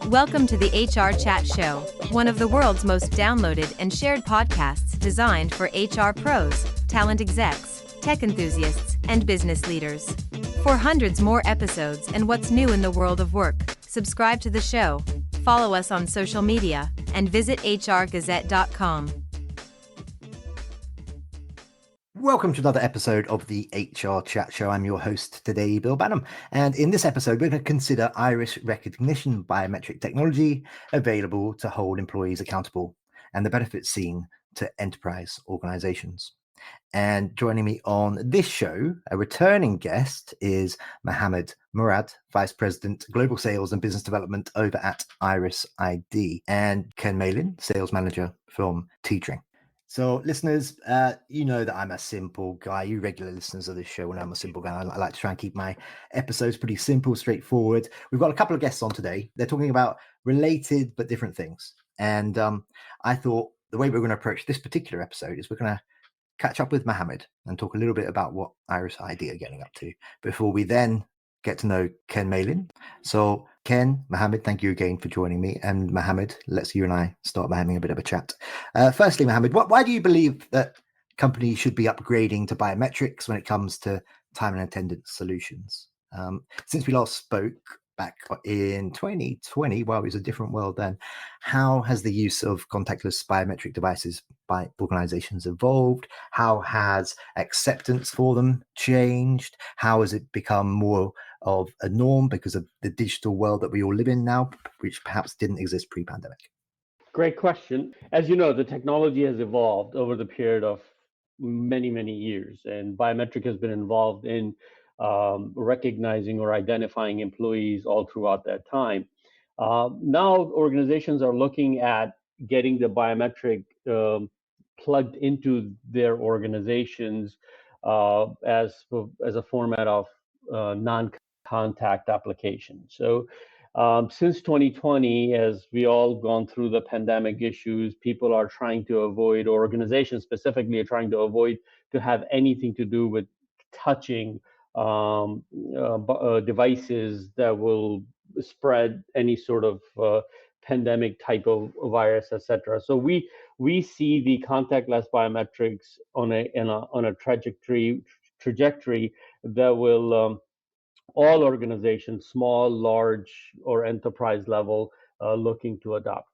Welcome to the HRchat Show, one of the world's most downloaded and shared podcasts designed for HR pros, talent execs, tech enthusiasts, and business leaders. For hundreds more episodes and what's new in the world of work, subscribe to the show, follow us on social media, and visit hrgazette.com. Welcome to another episode of the HR Chat Show. I'm your host today, Bill Banham. And in this episode, we're going to consider iris recognition biometric technology available to hold employees accountable and the benefits seen to enterprise organizations. And joining me on this show, a returning guest, is Mohammed Murad, Vice President, Global Sales and Business Development over at Iris ID, and Ken Mallin, Sales Manager from TreeRing. So listeners, you know that I'm a simple guy. You regular listeners of this show will know I'm a simple guy. I like to try and keep my episodes pretty simple, straightforward. We've got a couple of guests on today. They're talking about related but different things. And I thought the way we're going to approach this particular episode is we're going to catch up with Mohammed and talk a little bit about what Iris ID are getting up to before we then get to know Ken Mallin. So Ken, Mohammed, thank you again for joining me. And Mohammed, let's you and I start by having a bit of a chat. Firstly, Mohammed, why do you believe that companies should be upgrading to biometrics when it comes to time and attendance solutions? Since we last spoke back in 2020, well, it was a different world then, how has the use of contactless biometric devices by organizations evolved? How has acceptance for them changed? How has it become more of a norm because of the digital world that we all live in now, which perhaps didn't exist pre-pandemic? Great question. As you know, the technology has evolved over the period of many, many years, and biometric has been involved in recognizing or identifying employees all throughout that time. Now, organizations are looking at getting the biometric plugged into their organizations as a format of non-contact application. So since 2020, as we all gone through the pandemic issues, people are trying to avoid, or organizations specifically are trying to avoid to have anything to do with touching devices that will spread any sort of pandemic type of virus, etc. So we see the contactless biometrics on a trajectory that will all organizations, small, large, or enterprise level, looking to adopt.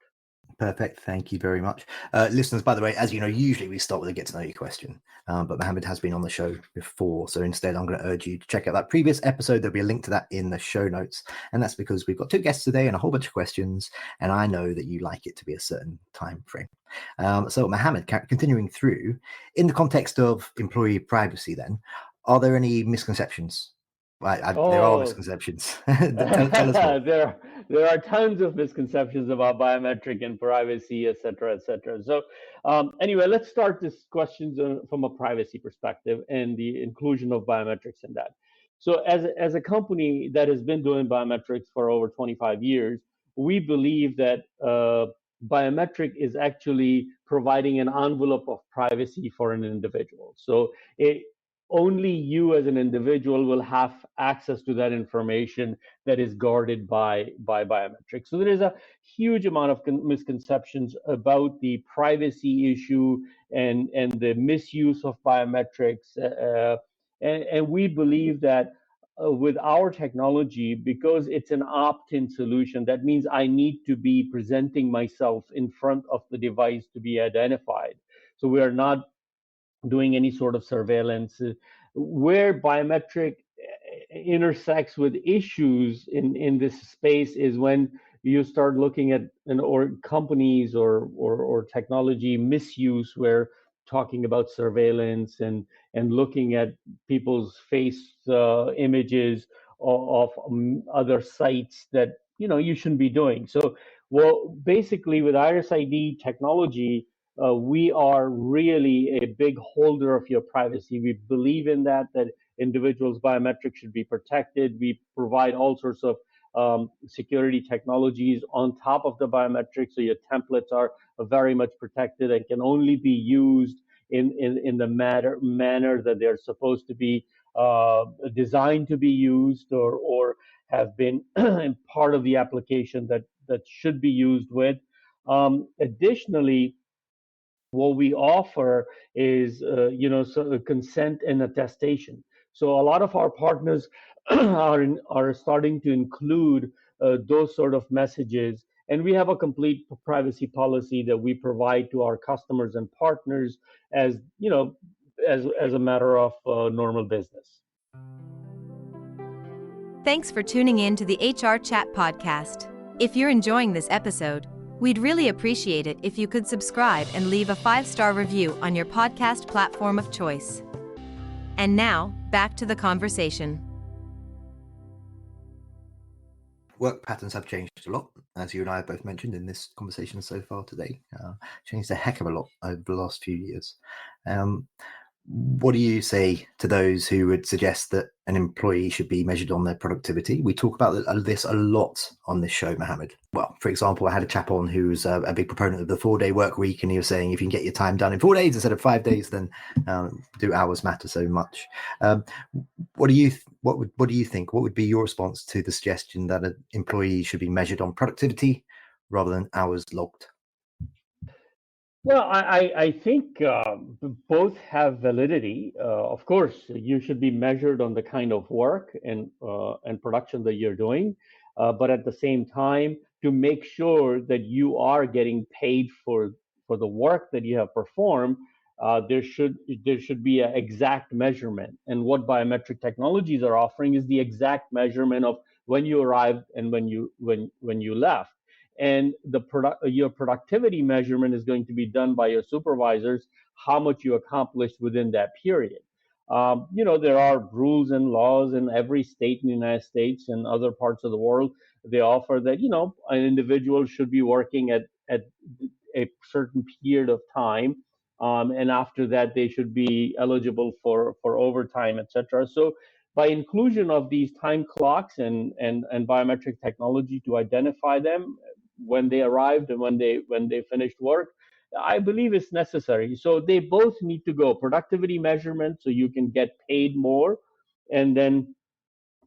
Perfect. Thank you very much. Listeners, by the way, as you know, usually we start with a get to know you question, but Mohammed has been on the show before. So instead, I'm going to urge you to check out that previous episode. There'll be a link to that in the show notes. And that's because we've got two guests today and a whole bunch of questions. And I know that you like it to be a certain time frame. So Mohammed, continuing through, in the context of employee privacy then, are there any misconceptions? There are misconceptions. Tell us more. There are tons of misconceptions about biometric and privacy, et cetera, et cetera. So anyway, let's start this questions from a privacy perspective and the inclusion of biometrics in that. So as a company that has been doing biometrics for over 25 years, we believe that biometric is actually providing an envelope of privacy for an individual. So only you as an individual will have access to that information that is guarded by biometrics. So there is a huge amount of misconceptions about the privacy issue and the misuse of biometrics. And we believe that with our technology, because it's an opt-in solution, that means I need to be presenting myself in front of the device to be identified. So we are not doing any sort of surveillance. Where biometric intersects with issues in this space is when you start looking at companies or technology misuse, where talking about surveillance and looking at people's face images of other sites that you shouldn't be doing. So, well, basically with Iris ID technology, we are really a big holder of your privacy. We believe in that individuals' biometrics should be protected. We provide all sorts of security technologies on top of the biometrics, so your templates are very much protected and can only be used in the manner that they're supposed to be designed to be used, or have been part of the application that should be used with. Additionally, what we offer is consent and attestation. So a lot of our partners are starting to include those sort of messages, and we have a complete privacy policy that we provide to our customers and partners as as a matter of normal business. Thanks for tuning in to the HR Chat podcast. If you're enjoying this episode, we'd really appreciate it if you could subscribe and leave a 5-star review on your podcast platform of choice. And now, back to the conversation. Work patterns have changed a lot, as you and I have both mentioned in this conversation so far today. Changed a heck of a lot over the last few years. What do you say to those who would suggest that an employee should be measured on their productivity? We talk about this a lot on this show, Mohammed. Well, for example, I had a chap on who was a big proponent of the 4-day work week, and he was saying if you can get your time done in 4 days instead of 5 days, then do hours matter so much? What do you think? What would be your response to the suggestion that an employee should be measured on productivity rather than hours logged? Well, I think both have validity. Of course, you should be measured on the kind of work and production that you're doing, but at the same time, to make sure that you are getting paid for the work that you have performed, there should be an exact measurement. And what biometric technologies are offering is the exact measurement of when you arrived and when you left. And your productivity measurement is going to be done by your supervisors, how much you accomplished within that period. There are rules and laws in every state in the United States and other parts of the world. They offer that, an individual should be working at a certain period of time. And after that, they should be eligible for overtime, etc. So by inclusion of these time clocks and biometric technology to identify them when they arrived and when they finished work, I believe it's necessary. So they both need to go. Productivity measurement, so you can get paid more, and then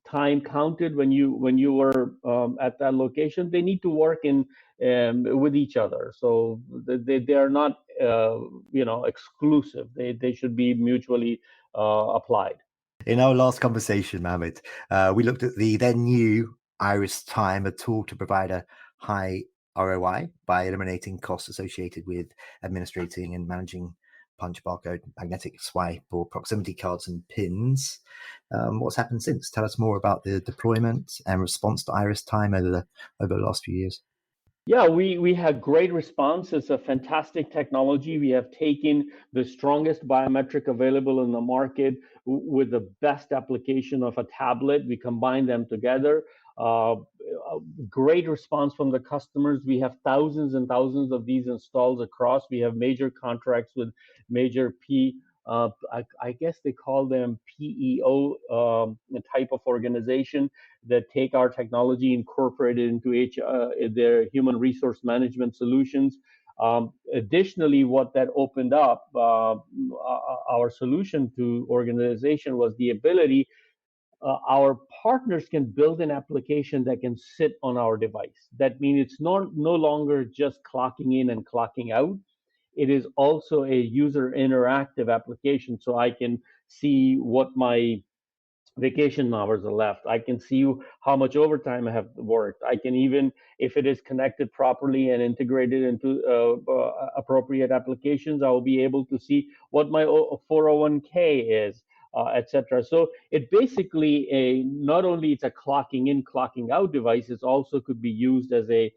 time counted when you were at that location. They need to work in with each other. So they are not exclusive. They should be mutually applied. In our last conversation, Mohammed, we looked at the then new Iris Time, a tool to provide a high ROI by eliminating costs associated with administrating and managing punch, barcode, magnetic swipe, or proximity cards and pins. What's happened since? Tell us more about the deployment and response to Iris Time over the last few years. Yeah, we had great response. It's a fantastic technology. We have taken the strongest biometric available in the market with the best application of a tablet. We combine them together. Great response from the customers. We have thousands and thousands of these installed across. We have major contracts with major I guess they call them PEO type of organization that take our technology, incorporate it into their human resource management solutions. Additionally, what that opened up our solution to organization was the ability our partners can build an application that can sit on our device. That means it's no longer just clocking in and clocking out. It is also a user interactive application, so I can see what my vacation hours are left. I can see how much overtime I have worked. I can even, if it is connected properly and integrated into appropriate applications, I will be able to see what my 401k is, etc. So it basically not only it's a clocking in, clocking out device, it also could be used as a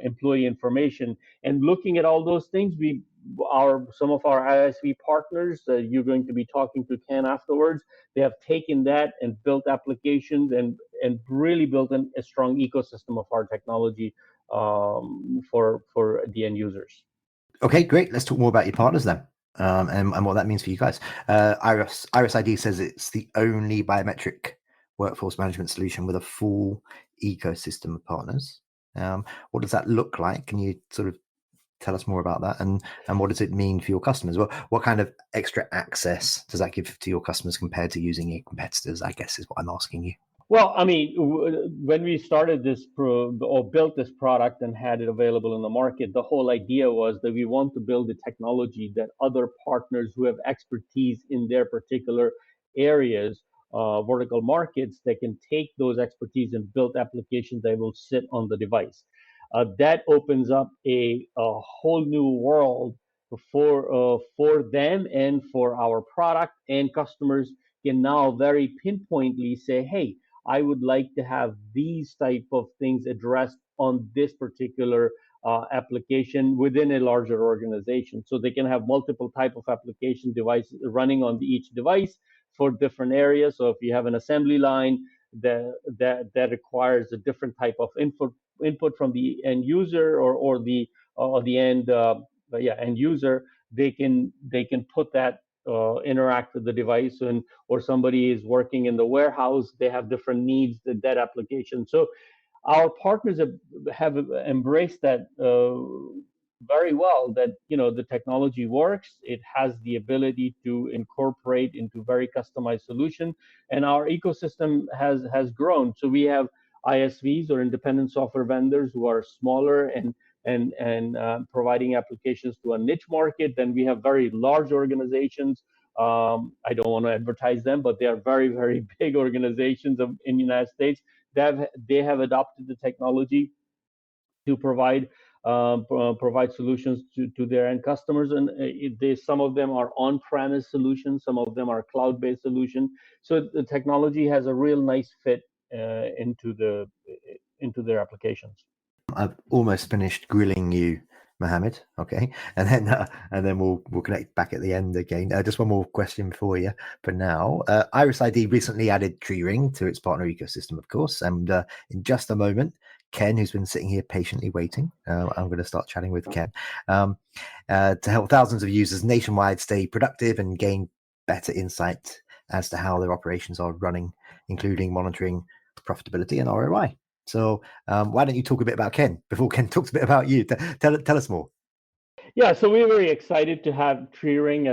employee information. And looking at all those things, some of our ISV partners, you're going to be talking to Ken afterwards, they have taken that and built applications and really built a strong ecosystem of our technology for the end users. Okay, great. Let's talk more about your partners then. And what that means for you guys. Iris ID says it's the only biometric workforce management solution with a full ecosystem of partners. What does that look like? Can you sort of tell us more about that? And what does it mean for your customers? What kind of extra access does that give to your customers compared to using your competitors, I guess is what I'm asking you. Well, I mean, when we started this or built this product and had it available in the market, the whole idea was that we want to build a technology that other partners who have expertise in their particular areas, vertical markets, they can take those expertise and build applications that will sit on the device. That opens up a whole new world for them and for our product, and customers can now very pinpointly say, hey, I would like to have these type of things addressed on this particular application within a larger organization. So they can have multiple type of application devices running on each device for different areas. So if you have an assembly line that requires a different type of input from the end user or the end end user, they can put that interact with the device, and or somebody is working in the warehouse, they have different needs that application. So our partners have embraced that very well, that the technology works, it has the ability to incorporate into very customized solution, and our ecosystem has grown. So we have ISVs or independent software vendors who are smaller and providing applications to a niche market. Then we have very large organizations. I don't want to advertise them, but they are very, very big organizations in the United States. They have adopted the technology to provide solutions to their end customers, and some of them are on-premise solutions, some of them are cloud-based solutions. So the technology has a real nice fit into their applications. I've almost finished grilling you, Mohammed. Okay, and then we'll connect back at the end again. Just one more question for you for now. Iris ID recently added TreeRing to its partner ecosystem, of course, and in just a moment, Ken, who's been sitting here patiently waiting, I'm going to start chatting with Ken to help thousands of users nationwide stay productive and gain better insight as to how their operations are running, including monitoring profitability and ROI. So why don't you talk a bit about Ken before Ken talks a bit about you? Tell us more. Yeah, so we're very excited to have TreeRing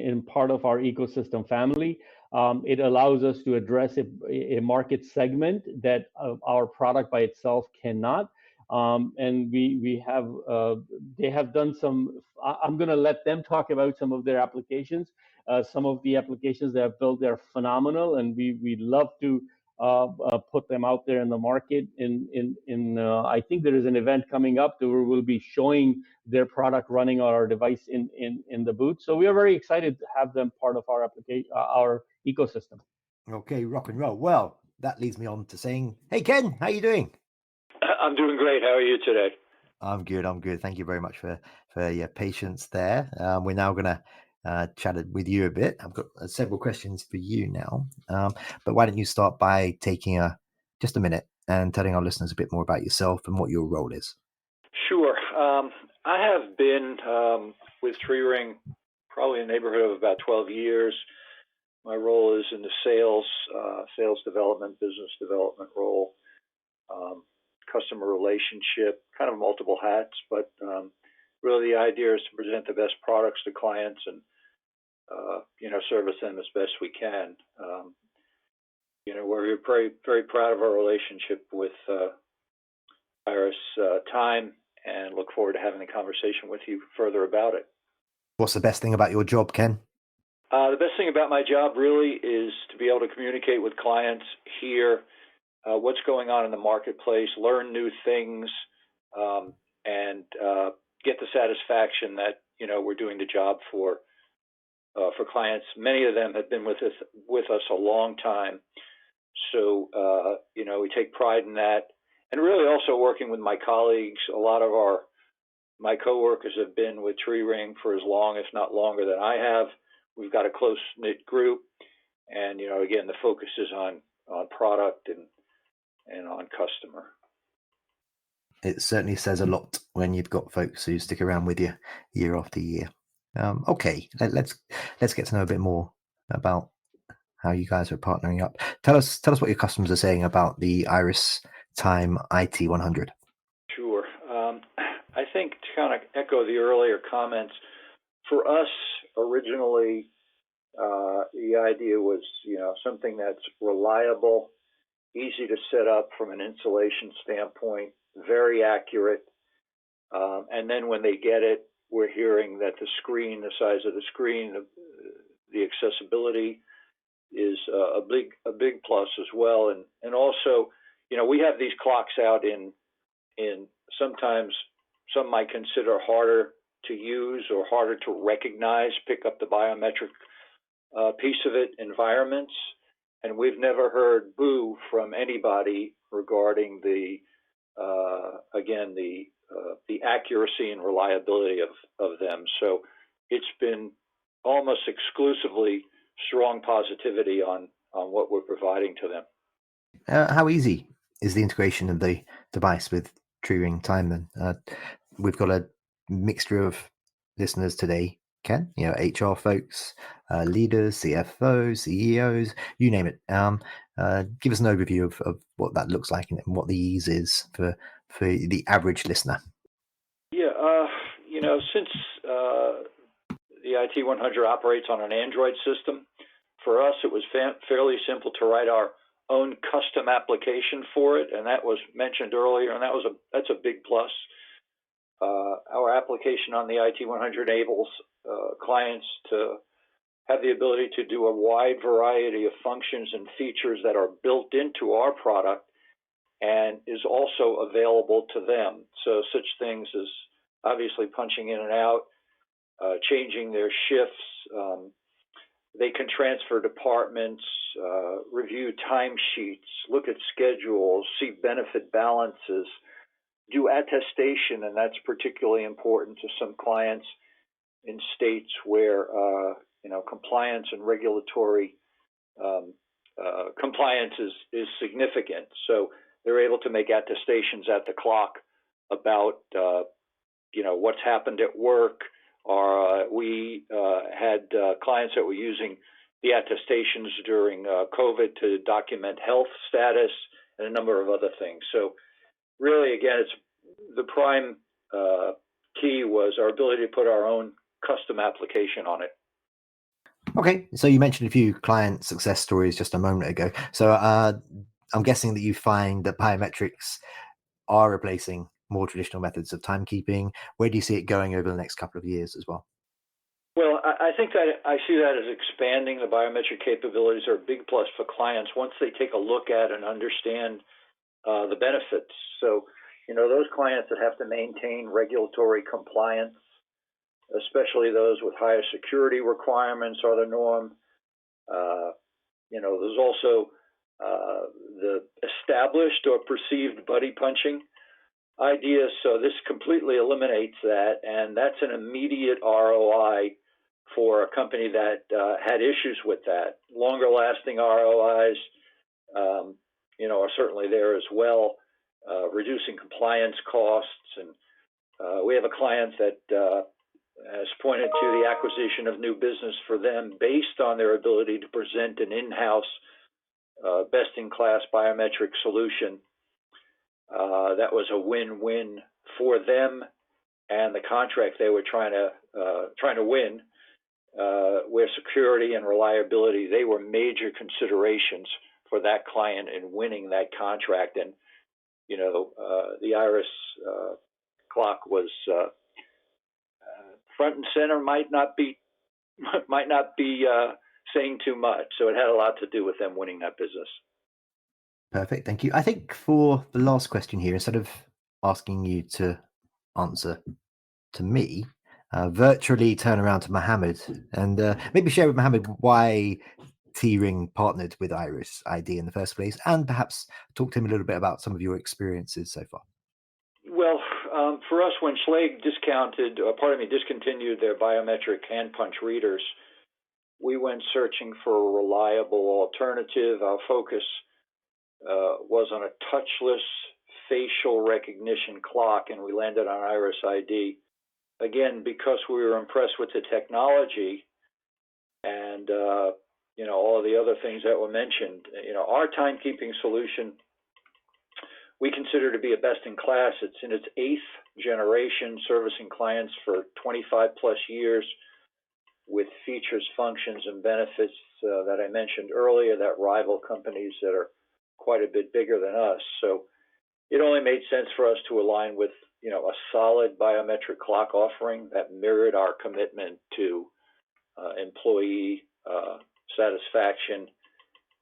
in part of our ecosystem family. It allows us to address a market segment that our product by itself cannot. And they have done some. I'm going to let them talk about some of their applications. Some of the applications they have built, they're phenomenal, and we love to put them out there in the market. I think there is an event coming up where we'll be showing their product running on our device in the booth. So we are very excited to have them part of our application, our ecosystem. Okay, rock and roll. Well, that leads me on to saying, hey Ken, how you doing? I'm doing great. How are you today? I'm good. Thank you very much for your patience there. We're now going to chat with you a bit. I've got several questions for you now, but why don't you start by taking just a minute and telling our listeners a bit more about yourself and what your role is. Sure. I have been with TreeRing probably in the neighborhood of about 12 years. My role is in the sales development, business development role, customer relationship, kind of multiple hats, but really the idea is to present the best products to clients and service them as best we can. We're very, very proud of our relationship with Iris Time, and look forward to having a conversation with you further about it. What's the best thing about your job, Ken? The best thing about my job really is to be able to communicate with clients, hear what's going on in the marketplace, learn new things, and get the satisfaction that we're doing the job for clients. Many of them have been with us a long time, so we take pride in that. And really also working with my colleagues. A lot of my coworkers have been with TreeRing for as long, if not longer, than I have. We've got a close-knit group, and again, the focus is on product and on customer. It certainly says a lot when you've got folks who stick around with you year after year. Okay, let's get to know a bit more about how you guys are partnering up. Tell us what your customers are saying about the Iris Time IT100. Sure. I think to kind of echo the earlier comments, for us originally, the idea was something that's reliable easy to set up from an installation standpoint, very accurate. And then when they get it, we're hearing that the screen, the size of the screen, the accessibility is a big plus as well. And also, we have these clocks out in sometimes some might consider harder to use or harder to recognize, pick up the biometric piece of it, environments. And we've never heard boo from anybody regarding the accuracy and reliability of them. So it's been almost exclusively strong positivity on what we're providing to them. How easy is the integration of the device with TreeRing Time then? We've got a mixture of listeners today, Ken, HR folks, leaders, CFOs, CEOs, you name it. Give us an overview of what that looks like and what the ease is for the average listener. Yeah, since the IT 100 operates on an Android system, for us it was fairly simple to write our own custom application for it, and that was mentioned earlier, and that's a big plus. Our application on the IT 100 enables clients to have the ability to do a wide variety of functions and features that are built into our product and is also available to them. So such things as obviously punching in and out, changing their shifts. They can transfer departments, review timesheets, look at schedules, see benefit balances, do attestation, and that's particularly important to some clients in states where compliance and regulatory compliance is significant. So they're able to make attestations at the clock about what's happened at work. Or we had clients that were using the attestations during COVID to document health status and a number of other things. So really, again, it's the prime key was our ability to put our own custom application on it. Okay, so you mentioned a few client success stories just a moment ago. So I'm guessing that you find that biometrics are replacing more traditional methods of timekeeping. Where do you see it going over the next couple of years as well? Well, I think that I see that as expanding. The biometric capabilities are a big plus for clients once they take a look at and understand the benefits. So, those clients that have to maintain regulatory compliance, especially those with higher security requirements, are the norm. There's also the established or perceived buddy punching idea. So this completely eliminates that, and that's an immediate ROI for a company that had issues with that. Longer lasting ROIs, are certainly there as well, reducing compliance costs. And we have a client that has pointed to the acquisition of new business for them based on their ability to present an in-house best-in-class biometric solution. That was a win-win for them and the contract they were trying to win, where security and reliability, they were major considerations for that client in winning that contract. And the Iris clock was front and center. Might not be saying too much. So it had a lot to do with them winning that business. Perfect, thank you. I think for the last question here, instead of asking you to answer to me, virtually turn around to Mohammed and maybe share with Mohammed why TreeRing partnered with Iris ID in the first place, and perhaps talk to him a little bit about some of your experiences so far. Well, for us, when Schlage discontinued their biometric hand punch readers, we went searching for a reliable alternative. Our focus was on a touchless facial recognition clock, and we landed on Iris ID. Again, because we were impressed with the technology and all of the other things that were mentioned. Our timekeeping solution we consider to be a best in class. It's in its 8th generation, servicing clients for 25 plus years with features, functions, and benefits that I mentioned earlier that rival companies that are quite a bit bigger than us. So it only made sense for us to align with, a solid biometric clock offering that mirrored our commitment to employee satisfaction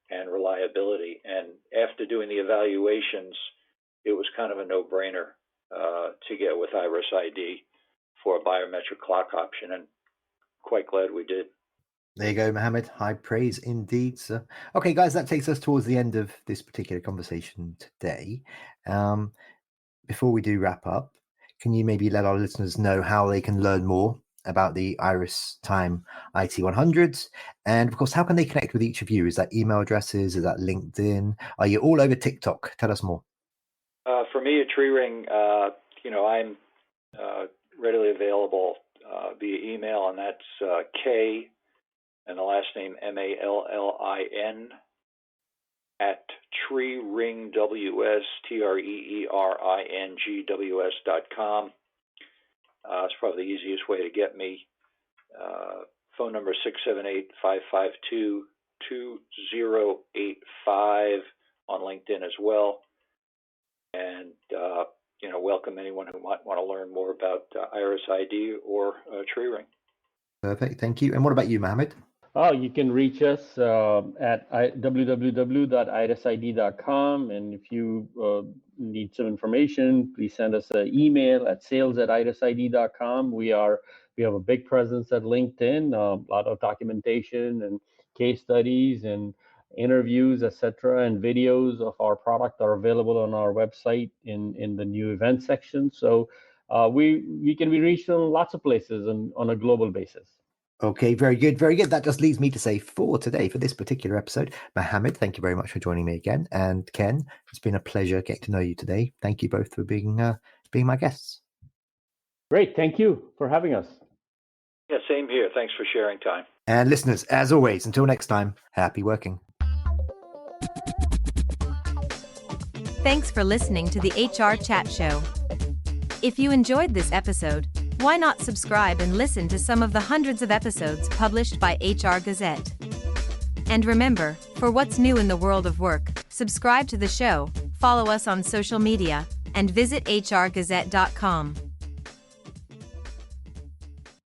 and reliability. And after doing the evaluations, it was kind of a no-brainer to get with Iris ID for a biometric clock option, and quite glad we did. There you go, Mohammed. High praise indeed, sir. Okay, guys, that takes us towards the end of this particular conversation today. Before we do wrap up, can you maybe let our listeners know how they can learn more about the Iris Time IT100s? And of course, how can they connect with each of you? Is that email addresses? Is that LinkedIn? Are you all over TikTok? Tell us more. For me at TreeRing, I'm readily available via email, and that's K and the last name Mallin at TreeRingWS, TreeRingWS.com. It's probably the easiest way to get me. Phone number 678-552-2085 on LinkedIn as well. And, welcome anyone who might want to learn more about Iris ID or TreeRing. Perfect. Thank you. And what about you, Mohammed? You can reach us at www.irisid.com. And if you need some information, please send us an email at sales@irisid.com. We have a big presence at LinkedIn, a lot of documentation and case studies and interviews, etc., and videos of our product are available on our website in the new event section. So we can be reached on lots of places and on a global basis. Okay, very good, very good. That just leaves me to say for today, for this particular episode, Mohammed, thank you very much for joining me again. And Ken, it's been a pleasure getting to know you today. Thank you both for being my guests. Great, thank you for having us. Yeah, same here. Thanks for sharing time. And listeners, as always, until next time, happy working. Thanks for listening to the HR Chat Show. If you enjoyed this episode, why not subscribe and listen to some of the hundreds of episodes published by HR Gazette? And remember, for what's new in the world of work, subscribe to the show, follow us on social media, and visit hrgazette.com.